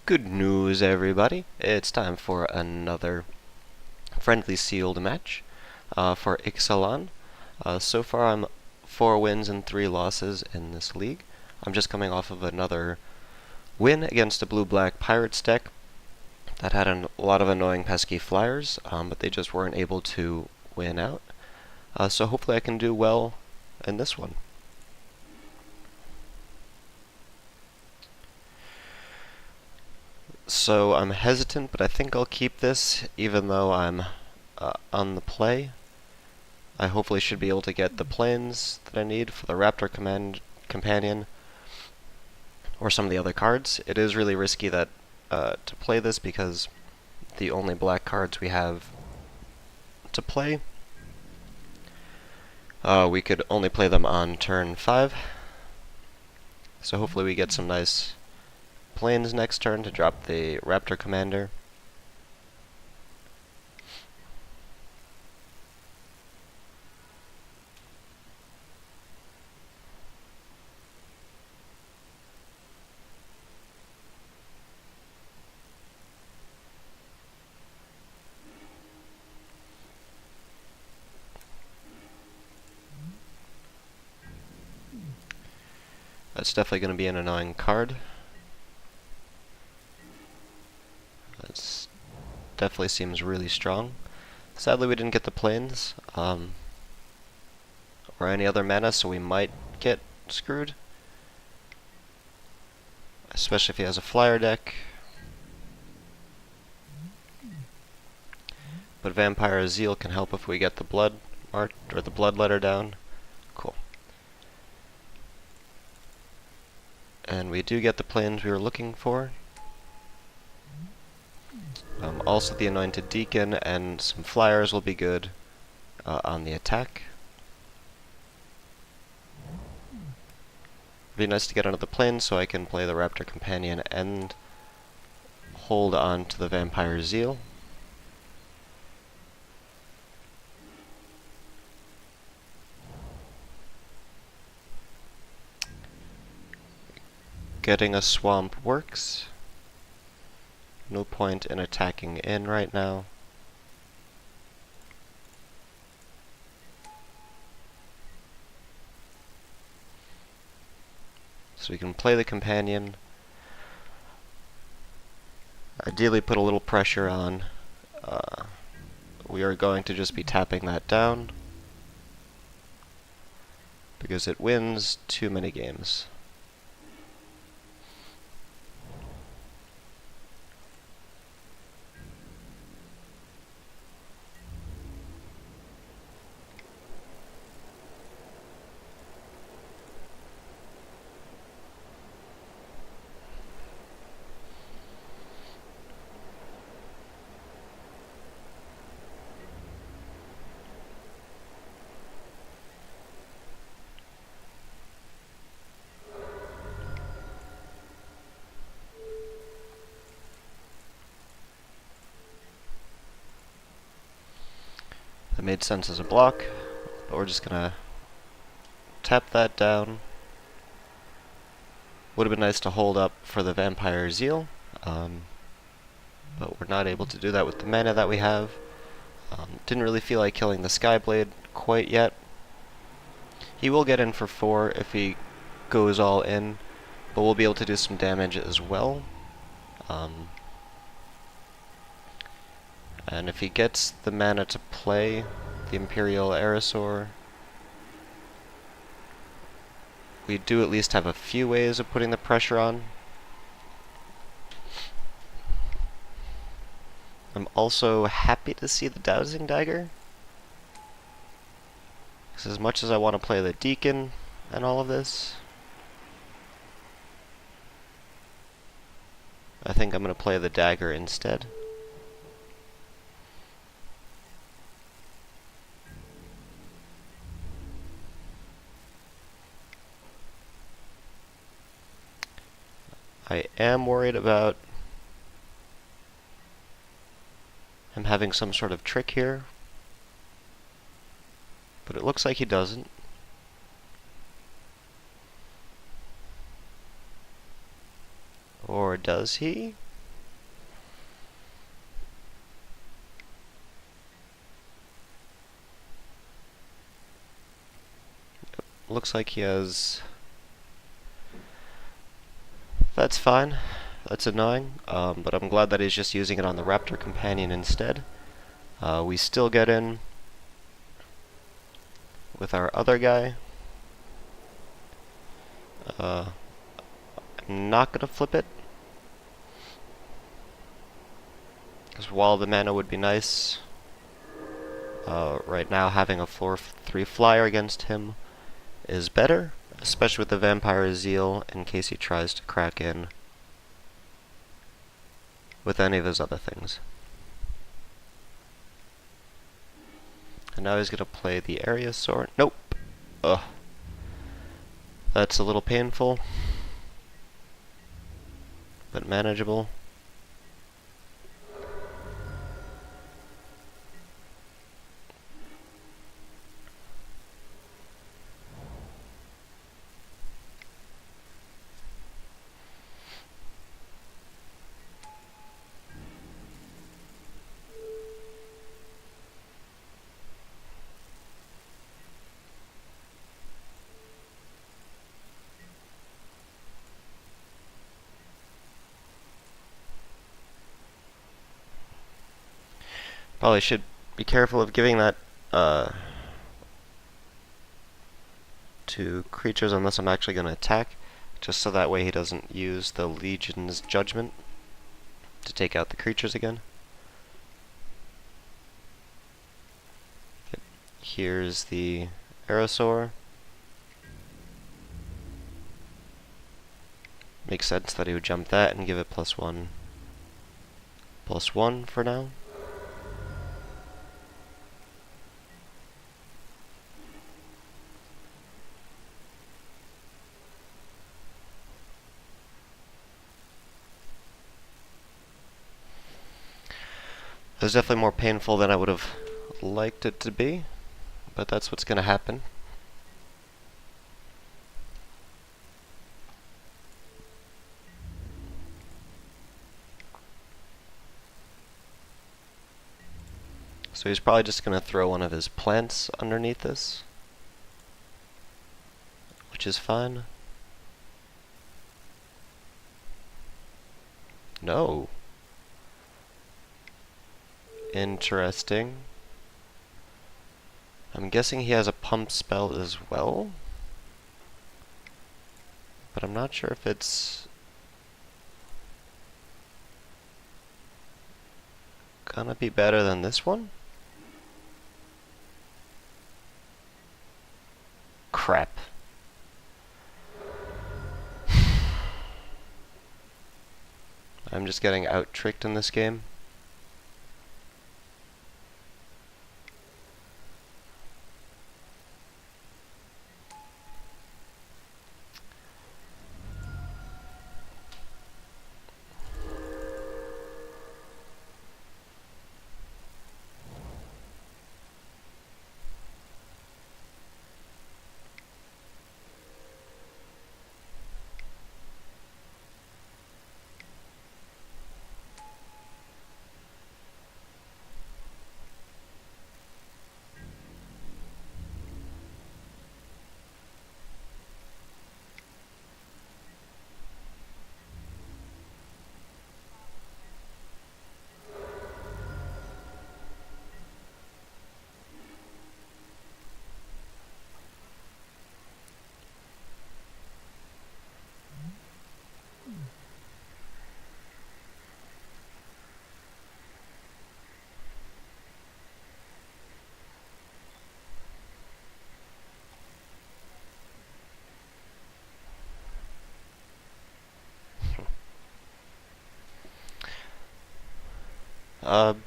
Good news, everybody. It's time for another friendly sealed match for Ixalan. So far, I'm 4 wins and 3 losses in this league. I'm just coming off of another win against a blue-black Pirates deck that had a lot of annoying pesky flyers, but they just weren't able to win out. So hopefully I can do well in this one. So I'm hesitant, but I think I'll keep this, even though I'm on the play. I hopefully should be able to get the planes that I need for the Raptor Companion, or some of the other cards. It is really risky that to play this because the only black cards we have to play, we could only play them on turn 5. So hopefully we get some nice planes next turn to drop the Raptor Commander. That's definitely going to be an annoying card. That definitely seems really strong. Sadly, we didn't get the planes or any other mana, so we might get screwed. Especially if he has a flyer deck. But Vampire Zeal can help if we get the blood art or the bloodletter down. Cool. And we do get the planes we were looking for. Also the Anointed Deacon and some flyers will be good on the attack. It'd be nice to get onto the planes so I can play the Raptor Companion and hold on to the Vampire Zeal. Getting a swamp works. No point in attacking in right now. So we can play the companion. Ideally put a little pressure on. We are going to just be tapping that down because it wins too many games. That made sense as a block, but we're just gonna tap that down. Would have been nice to hold up for the Vampire Zeal, but we're not able to do that with the mana that we have. Didn't really feel like killing the Skyblade quite yet. He will get in for 4 if he goes all in, but we'll be able to do some damage as well. And if he gets the mana to play the Imperial Aerosaur, we do at least have a few ways of putting the pressure on. I'm also happy to see the Dowsing Dagger, because as much as I want to play the Deacon and all of this, I think I'm going to play the Dagger instead. I am worried about him having some sort of trick here, but it looks like he doesn't. Or does he? looks like he has... That's fine. That's annoying, but I'm glad that he's just using it on the Raptor Companion instead. We still get in with our other guy. I'm not going to flip it, because while the mana would be nice, right now having a 4/3 flyer against him is better, especially with the Vampire Zeal in case he tries to crack in with any of his other things. And now he's going to play the Area Sword. Nope. Ugh. That's a little painful, but manageable. Probably should be careful of giving that to creatures unless I'm actually going to attack, just so that way he doesn't use the Legion's Judgment to take out the creatures again. Here's the Aerosaur. Makes sense that he would jump that and give it +1/+1 for now. It was definitely more painful than I would have liked it to be, but that's what's going to happen. So he's probably just going to throw one of his plants underneath this, which is fine. No. Interesting. I'm guessing he has a pump spell as well, but I'm not sure if it's gonna be better than this one. Crap. I'm just getting out-tricked in this game.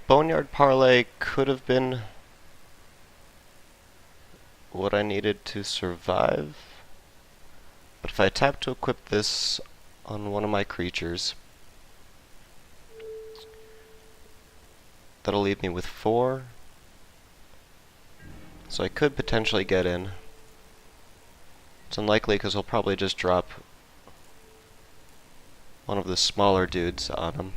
Boneyard Parlay could have been what I needed to survive, but if I tap to equip this on one of my creatures, that'll leave me with 4, so I could potentially get in. It's unlikely because he'll probably just drop one of the smaller dudes on him.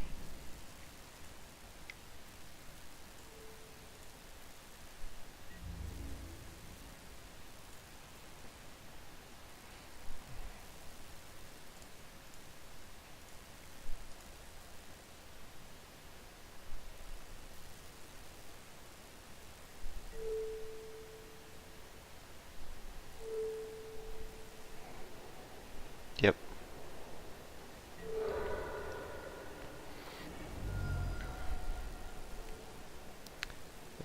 Yep.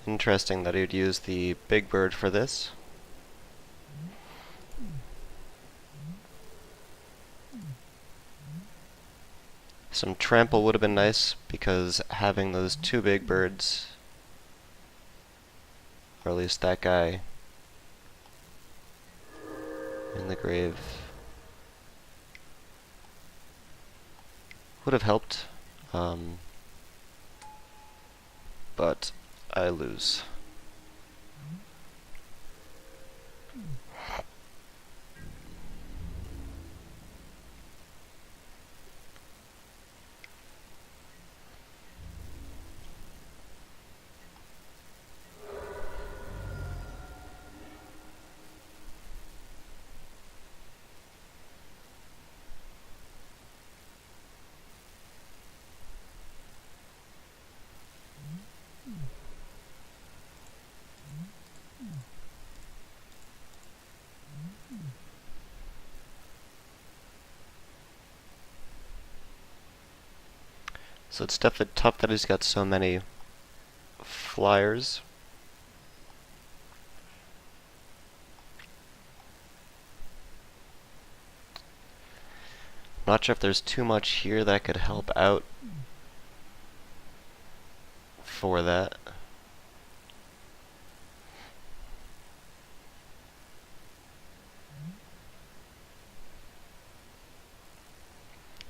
Interesting that he'd use the big bird for this. Some trample would have been nice, because having those two big birds, or at least that guy, in the grave, would have helped. But I lose. So it's definitely tough that he's got so many flyers. Not sure if there's too much here that could help out for that.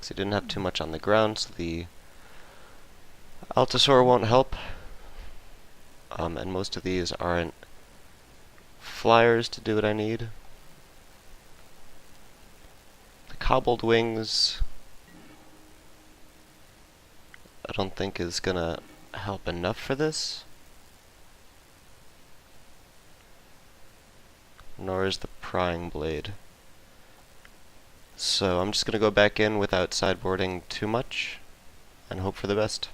So he didn't have too much on the ground, so the Altosaur won't help. And most of these aren't flyers to do what I need. The cobbled wings, I don't think is gonna help enough for this. Nor is the prying blade. So I'm just gonna go back in without sideboarding too much and hope for the best.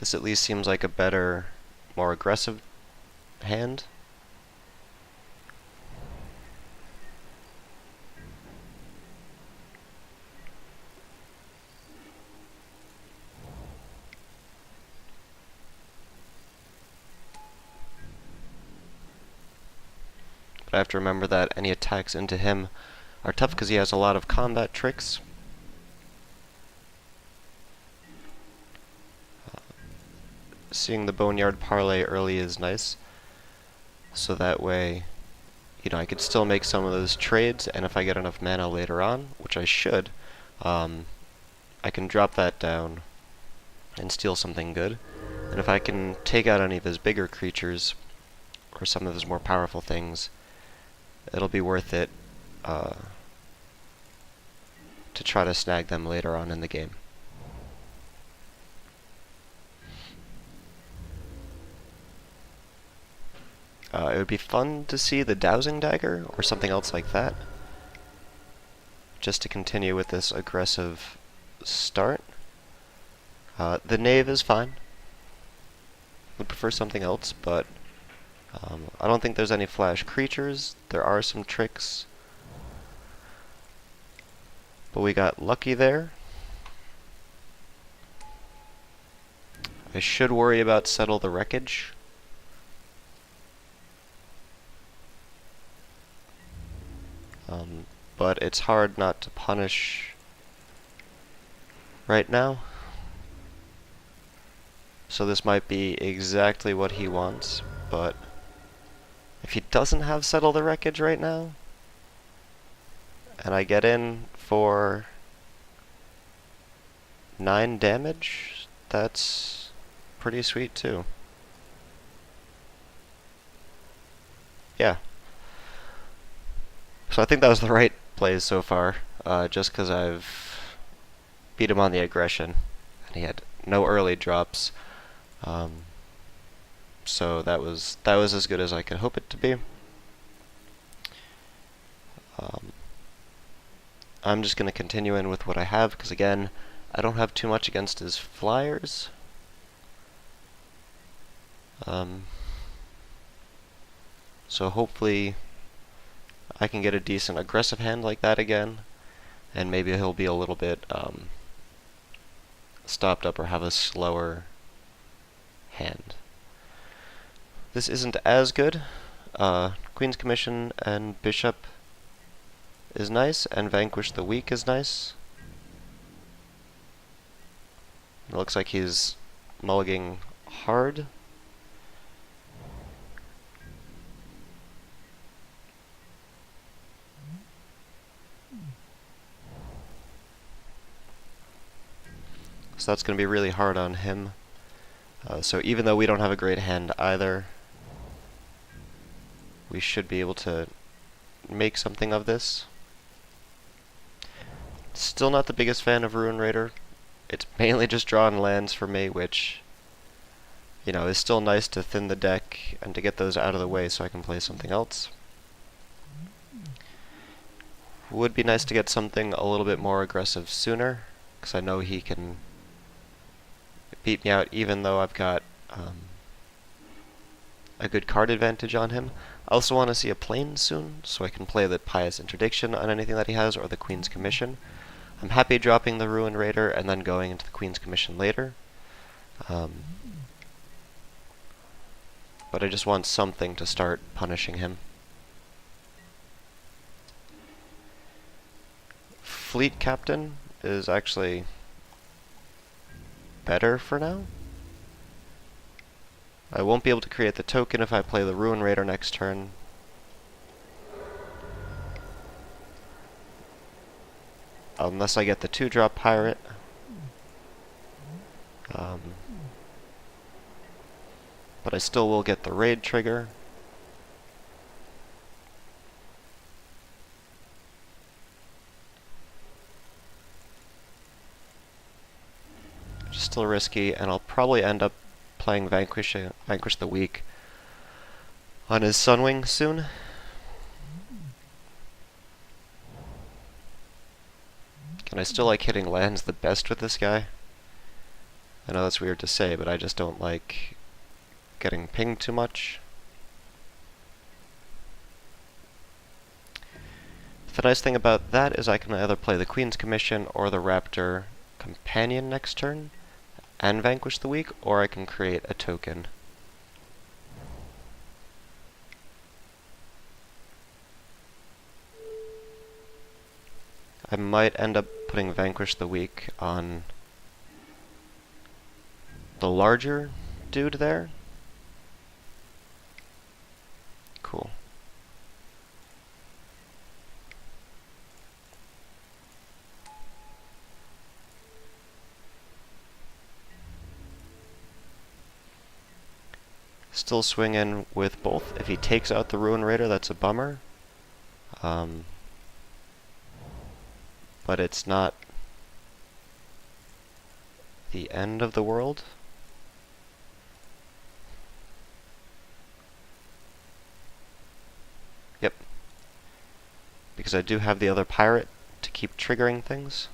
This at least seems like a better, more aggressive hand. But I have to remember that any attacks into him are tough because he has a lot of combat tricks. Seeing the Boneyard parlay early is nice, so that way, you know, I could still make some of those trades, and if I get enough mana later on, which I should, I can drop that down and steal something good. And if I can take out any of his bigger creatures, or some of his more powerful things, it'll be worth it to try to snag them later on in the game. It would be fun to see the Dowsing Dagger, or something else like that, just to continue with this aggressive start. The Knave is fine. Would prefer something else, but I don't think there's any flash creatures. There are some tricks, but we got lucky there. I should worry about Settle the Wreckage. But it's hard not to punish right now. So this might be exactly what he wants, but if he doesn't have Settle the Wreckage right now, and I get in for 9 damage, that's pretty sweet too. Yeah. So I think that was the right plays so far, just because I've beat him on the aggression, and he had no early drops. So that was as good as I could hope it to be. I'm just going to continue in with what I have, because again, I don't have too much against his flyers. So hopefully I can get a decent aggressive hand like that again, and maybe he'll be a little bit stopped up or have a slower hand. This isn't as good. Queen's Commission and Bishop is nice, and Vanquish the Weak is nice. It looks like he's mulliganing hard. So that's going to be really hard on him. So even though we don't have a great hand either, we should be able to make something of this. Still not the biggest fan of Ruin Raider. It's mainly just drawing lands for me, which, you know, is still nice to thin the deck and to get those out of the way so I can play something else. Would be nice to get something a little bit more aggressive sooner, because I know he can beat me out even though I've got a good card advantage on him. I also want to see a plane soon, so I can play the Pious Interdiction on anything that he has, or the Queen's Commission. I'm happy dropping the Ruin Raider and then going into the Queen's Commission later. But I just want something to start punishing him. Fleet Captain is actually better for now. I won't be able to create the token if I play the Ruin Raider next turn. Unless I get the 2-drop Pirate. But I still will get the raid trigger. Which is still risky, and I'll probably end up playing Vanquish the Weak on his Sunwing soon. And I still like hitting lands the best with this guy. I know that's weird to say, but I just don't like getting pinged too much. The nice thing about that is I can either play the Queen's Commission or the Raptor Companion next turn and Vanquish the Weak, or I can create a token. I might end up putting Vanquish the Weak on the larger dude there. Cool. Still swinging with both. If he takes out the Ruin Raider, that's a bummer. But it's not the end of the world. Yep. Because I do have the other pirate to keep triggering things.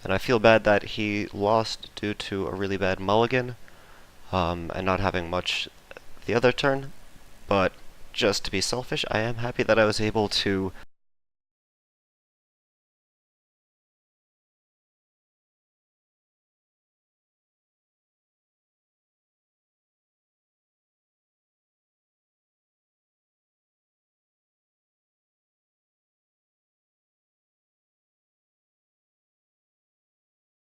And I feel bad that he lost due to a really bad mulligan, and not having much the other turn, but just to be selfish, I am happy that I was able to